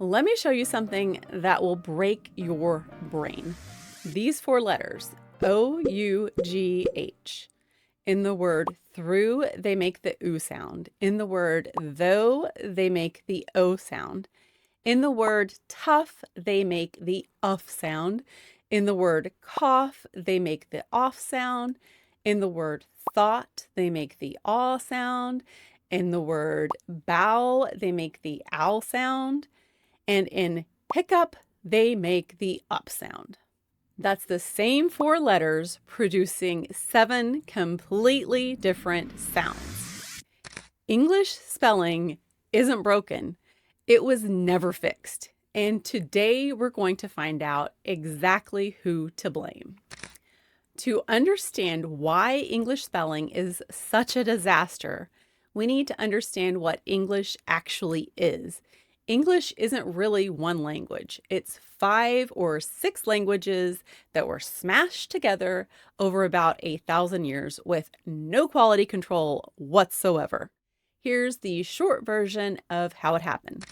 Let me show you something that will break your brain. These four letters, O-U-G-H. In the word through, they make the oo sound. In the word though, they make the o sound. In the word tough, they make the uff sound. In the word cough, they make the off sound. In the word thought, they make the aw sound. In the word bow, they make the ow sound. And in hiccup, they make the up sound. That's the same four letters producing 7 completely different sounds. English spelling isn't broken. It was never fixed. And today we're going to find out exactly who to blame. To understand why English spelling is such a disaster, we need to understand what English actually is. English isn't really one language. It's 5 or 6 languages that were smashed together over about 1,000 years with no quality control whatsoever. Here's the short version of how it happened.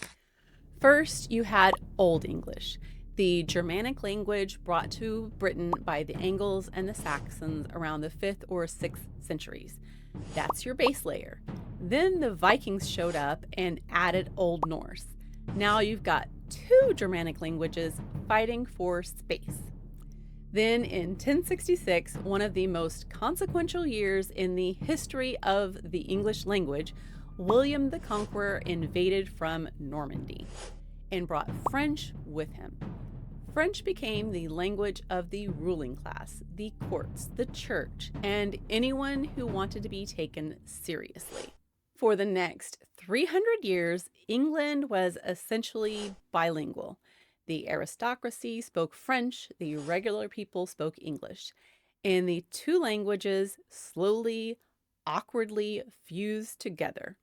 First, you had Old English, the Germanic language brought to Britain by the Angles and the Saxons around the 5th or 6th centuries. That's your base layer. Then the Vikings showed up and added Old Norse. Now you've got 2 Germanic languages fighting for space. Then in 1066, one of the most consequential years in the history of the English language, William the Conqueror invaded from Normandy and brought French with him. French became the language of the ruling class, the courts, the church, and anyone who wanted to be taken seriously. For the next 300 years, England was essentially bilingual. The aristocracy spoke French, the regular people spoke English, and the 2 languages slowly, awkwardly fused together.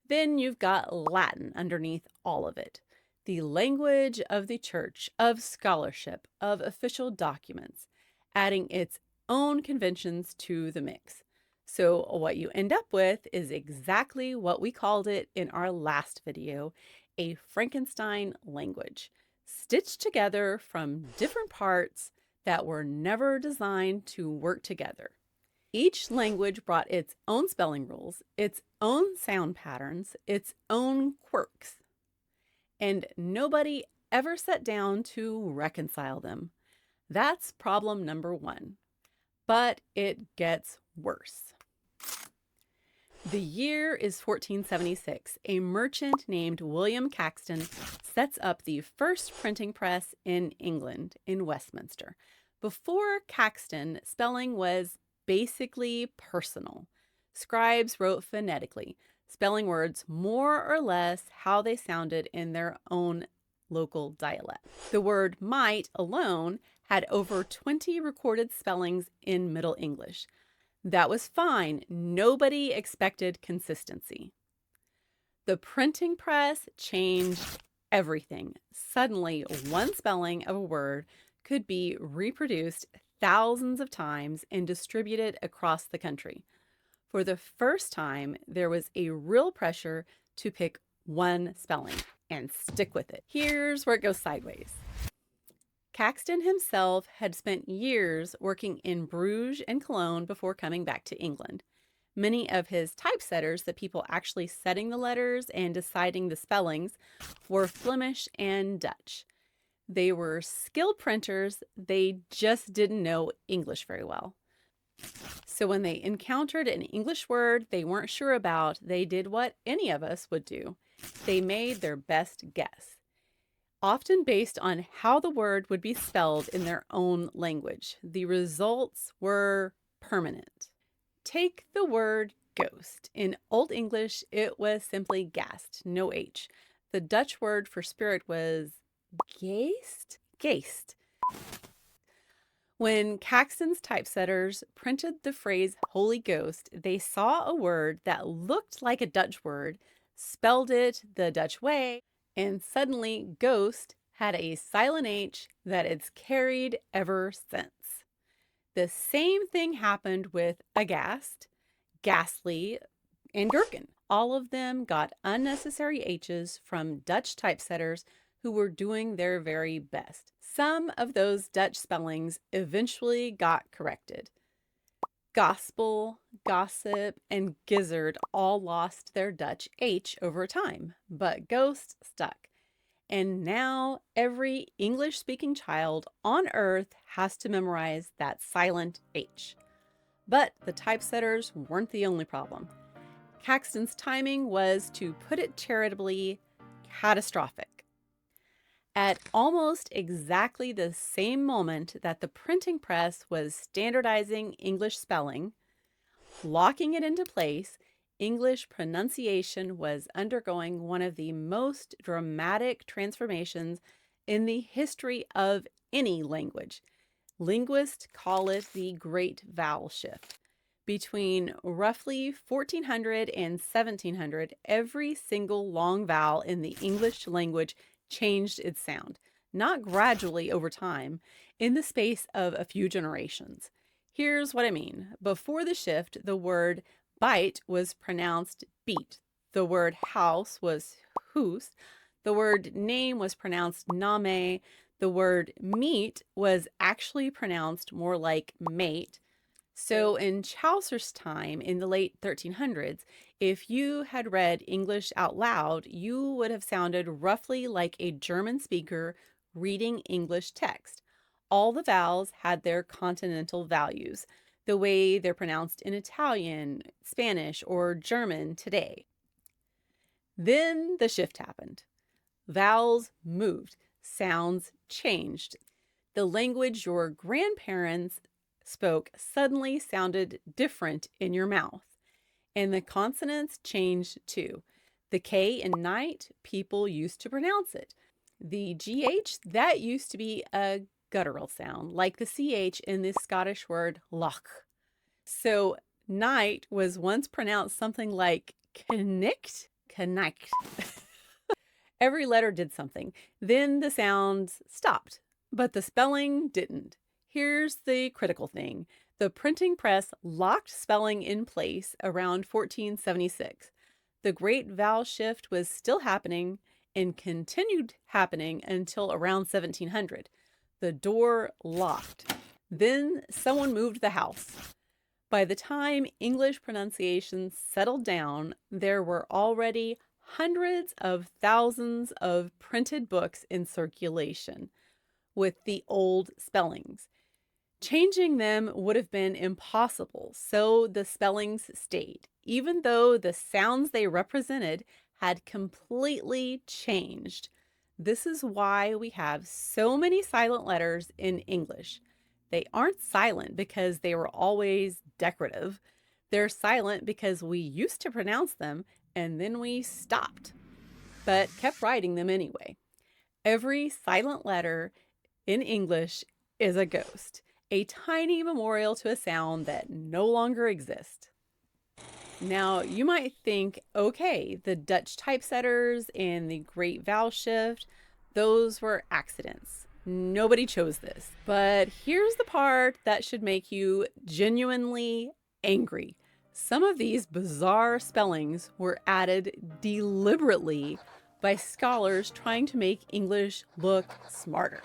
Then you've got Latin underneath all of it, the language of the church, of scholarship, of official documents, adding its own conventions to the mix. So what you end up with is exactly what we called it in our last video, a Frankenstein language, stitched together from different parts that were never designed to work together. Each language brought its own spelling rules, its own sound patterns, its own quirks, and nobody ever sat down to reconcile them. That's problem number 1. But it gets worse. The year is 1476. A merchant named William Caxton sets up the first printing press in England, in Westminster. Before Caxton, spelling was basically personal. Scribes wrote phonetically, spelling words more or less how they sounded in their own local dialect. The word might alone had over 20 recorded spellings in Middle English. That was fine. Nobody expected consistency. The printing press changed everything. Suddenly, one spelling of a word could be reproduced thousands of times and distributed across the country. For the first time, there was a real pressure to pick one spelling and stick with it. Here's where it goes sideways. Caxton himself had spent years working in Bruges and Cologne before coming back to England. Many of his typesetters, the people actually setting the letters and deciding the spellings, were Flemish and Dutch. They were skilled printers, they just didn't know English very well. So when they encountered an English word they weren't sure about, they did what any of us would do. They made their best guess, often based on how the word would be spelled in their own language. The results were permanent. Take the word ghost. In Old English, it was simply gast, no H. The Dutch word for spirit was geest? Geest. When Caxton's typesetters printed the phrase Holy Ghost, they saw a word that looked like a Dutch word, spelled it the Dutch way, and suddenly ghost had a silent H that it's carried ever since. The same thing happened with aghast, ghastly, and gherkin. All of them got unnecessary H's from Dutch typesetters who were doing their very best. Some of those Dutch spellings eventually got corrected. Gospel, gossip, and gizzard all lost their Dutch H over time, but ghost stuck. And now every English-speaking child on earth has to memorize that silent H. But the typesetters weren't the only problem. Caxton's timing was, to put it charitably, catastrophic. At almost exactly the same moment that the printing press was standardizing English spelling, locking it into place, English pronunciation was undergoing one of the most dramatic transformations in the history of any language. Linguists call it the Great Vowel Shift. Between roughly 1400 and 1700, every single long vowel in the English language changed its sound, not gradually over time, in the space of a few generations. Here's what I mean. Before the shift, the word bite was pronounced beat. The word house was hoos. The word name was pronounced name. The word meat was actually pronounced more like mate. So in Chaucer's time, in the late 1300s, if you had read English out loud, you would have sounded roughly like a German speaker reading English text. All the vowels had their continental values, the way they're pronounced in Italian, Spanish, or German today. Then the shift happened. Vowels moved, sounds changed. The language your grandparents spoke suddenly sounded different in your mouth. And the consonants changed too. The K in night, people used to pronounce it. The GH, that used to be a guttural sound, like the CH in the Scottish word loch. So night was once pronounced something like knicked. Every letter did something. Then the sounds stopped, but the spelling didn't. Here's the critical thing. The printing press locked spelling in place around 1476. The Great Vowel Shift was still happening and continued happening until around 1700. The door locked. Then someone moved the house. By the time English pronunciation settled down, there were already hundreds of thousands of printed books in circulation with the old spellings. Changing them would have been impossible, so the spellings stayed, even though the sounds they represented had completely changed. This is why we have so many silent letters in English. They aren't silent because they were always decorative. They're silent because we used to pronounce them and then we stopped, but kept writing them anyway. Every silent letter in English is a ghost, a tiny memorial to a sound that no longer exists. Now, you might think, okay, the Dutch typesetters and the Great Vowel Shift, those were accidents. Nobody chose this. But here's the part that should make you genuinely angry. Some of these bizarre spellings were added deliberately by scholars trying to make English look smarter.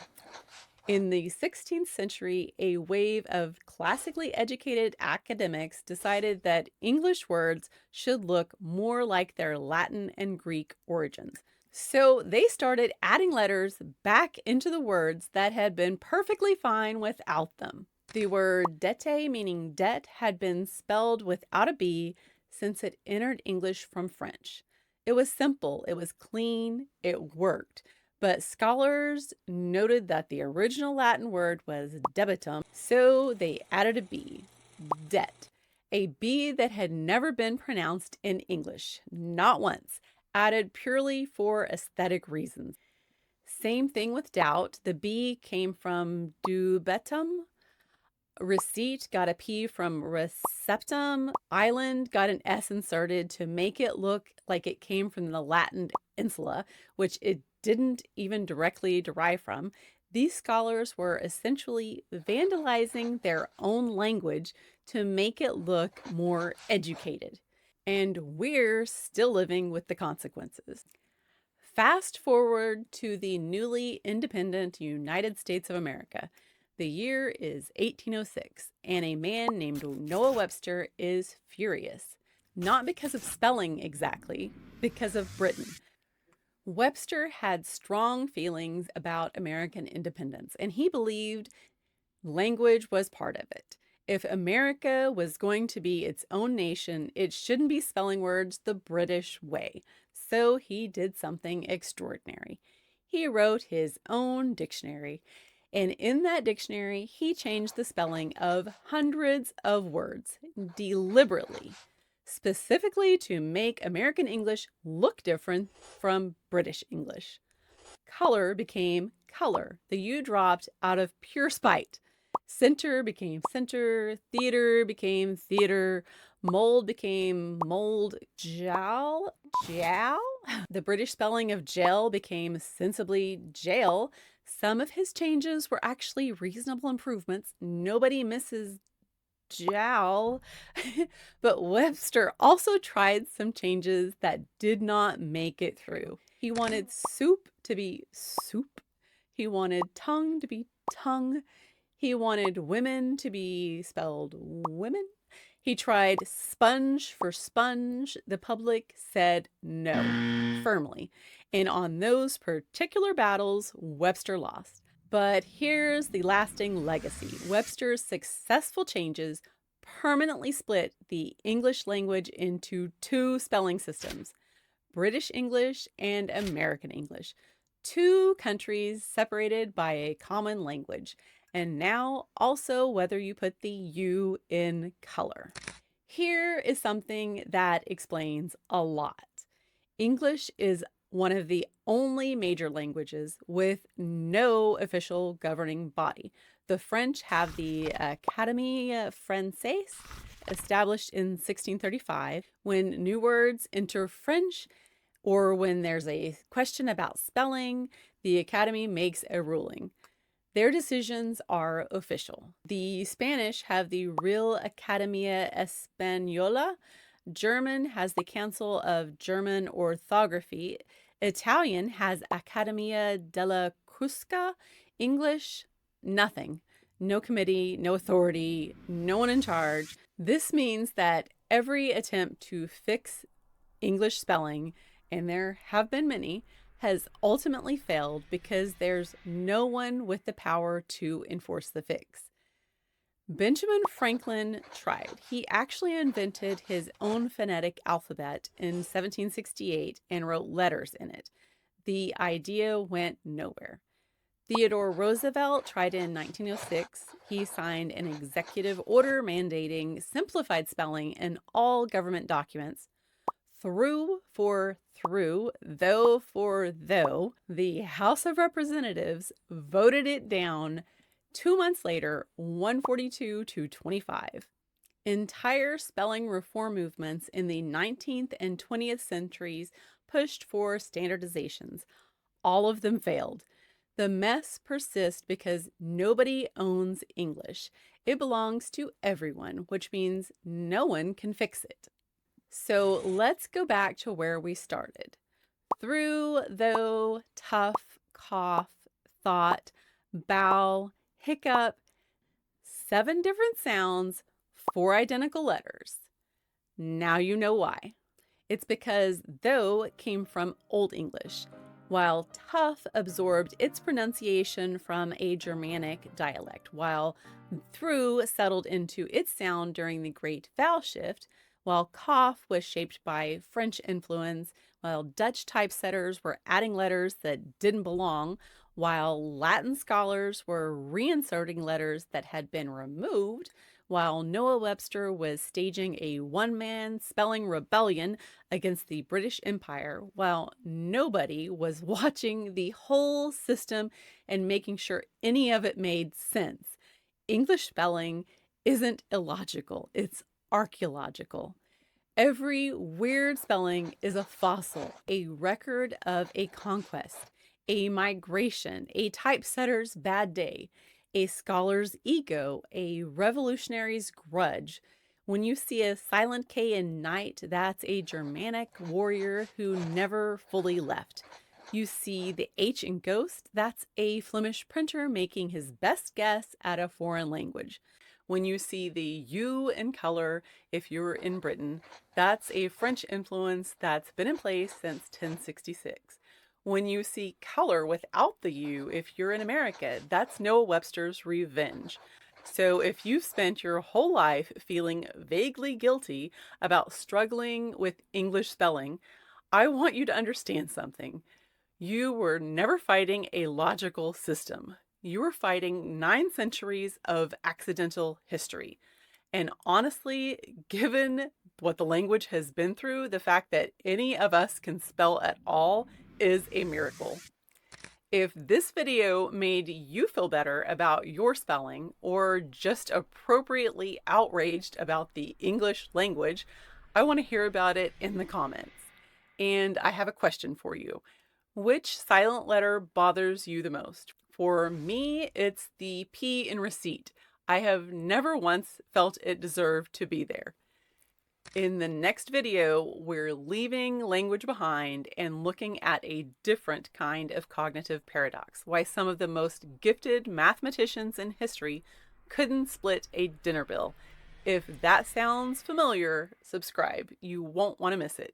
In the 16th century, a wave of classically educated academics decided that English words should look more like their Latin and Greek origins. So they started adding letters back into the words that had been perfectly fine without them. The word dette, meaning debt, had been spelled without a B since it entered English from French. It was simple, it was clean, it worked. But scholars noted that the original Latin word was debitum, so they added a B, debt, a B that had never been pronounced in English, not once, added purely for aesthetic reasons. Same thing with doubt. The B came from dubetum. Receipt got a P from receptum. Island got an S inserted to make it look like it came from the Latin insula, which it didn't even directly derive from. These scholars were essentially vandalizing their own language to make it look more educated. And we're still living with the consequences. Fast forward to the newly independent United States of America. The year is 1806, and a man named Noah Webster is furious. Not because of spelling exactly, because of Britain. Webster had strong feelings about American independence, and he believed language was part of it. If America was going to be its own nation, it shouldn't be spelling words the British way. So he did something extraordinary. He wrote his own dictionary, and in that dictionary, he changed the spelling of hundreds of words deliberately, specifically to make American English look different from British English. Color became color. The U dropped out of pure spite. Center became center, theater became theater, mold became mold, jowl. The British spelling of jail became sensibly jail. Some of his changes were actually reasonable improvements. Nobody misses jowl. But Webster also tried some changes that did not make it through. He wanted soup to be soup. He wanted tongue to be tongue. He wanted women to be spelled women. He tried sponge for sponge. The public said no, firmly. And on those particular battles, Webster lost. But here's the lasting legacy. Webster's successful changes permanently split the English language into two spelling systems, British English and American English, two countries separated by a common language. And now also whether you put the U in color. Here is something that explains a lot. English is one of the only major languages with no official governing body. The French have the Académie Française, established in 1635. When new words enter French, or when there's a question about spelling, the Academy makes a ruling. Their decisions are official. The Spanish have the Real Academia Española. German has the Council of German Orthography. Italian has Accademia della Crusca. English, nothing. No committee, no authority, no one in charge. This means that every attempt to fix English spelling, and there have been many, has ultimately failed because there's no one with the power to enforce the fix. Benjamin Franklin tried. He actually invented his own phonetic alphabet in 1768 and wrote letters in it. The idea went nowhere. Theodore Roosevelt tried in 1906. He signed an executive order mandating simplified spelling in all government documents. Through for through, though for though, the House of Representatives voted it down 2 months later, 142 to 25. Entire spelling reform movements in the 19th and 20th centuries pushed for standardizations. All of them failed. The mess persists because nobody owns English. It belongs to everyone, which means no one can fix it. So let's go back to where we started. Through, though, tough, cough, thought, bow, hiccup, 7 different sounds, 4 identical letters. Now you know why. It's because though came from Old English, while tough absorbed its pronunciation from a Germanic dialect, while through settled into its sound during the Great Vowel Shift, while cough was shaped by French influence, while Dutch typesetters were adding letters that didn't belong, while Latin scholars were reinserting letters that had been removed, while Noah Webster was staging a one-man spelling rebellion against the British Empire, while nobody was watching the whole system and making sure any of it made sense. English spelling isn't illogical, it's archaeological. Every weird spelling is a fossil, a record of a conquest, a migration, a typesetter's bad day, a scholar's ego, a revolutionary's grudge. When you see a silent K in night, that's a Germanic warrior who never fully left. You see the H in ghost, that's a Flemish printer making his best guess at a foreign language. When you see the U in color, if you're in Britain, that's a French influence that's been in place since 1066. When you see color without the U, if you're in America, that's Noah Webster's revenge. So if you've spent your whole life feeling vaguely guilty about struggling with English spelling, I want you to understand something. You were never fighting a logical system. You were fighting 9 centuries of accidental history. And honestly, given what the language has been through, the fact that any of us can spell at all is a miracle. If this video made you feel better about your spelling or just appropriately outraged about the English language, I want to hear about it in the comments. And I have a question for you. Which silent letter bothers you the most? For me, it's the P in receipt. I have never once felt it deserved to be there. In the next video, we're leaving language behind and looking at a different kind of cognitive paradox, why some of the most gifted mathematicians in history couldn't split a dinner bill. If that sounds familiar, subscribe. You won't want to miss it.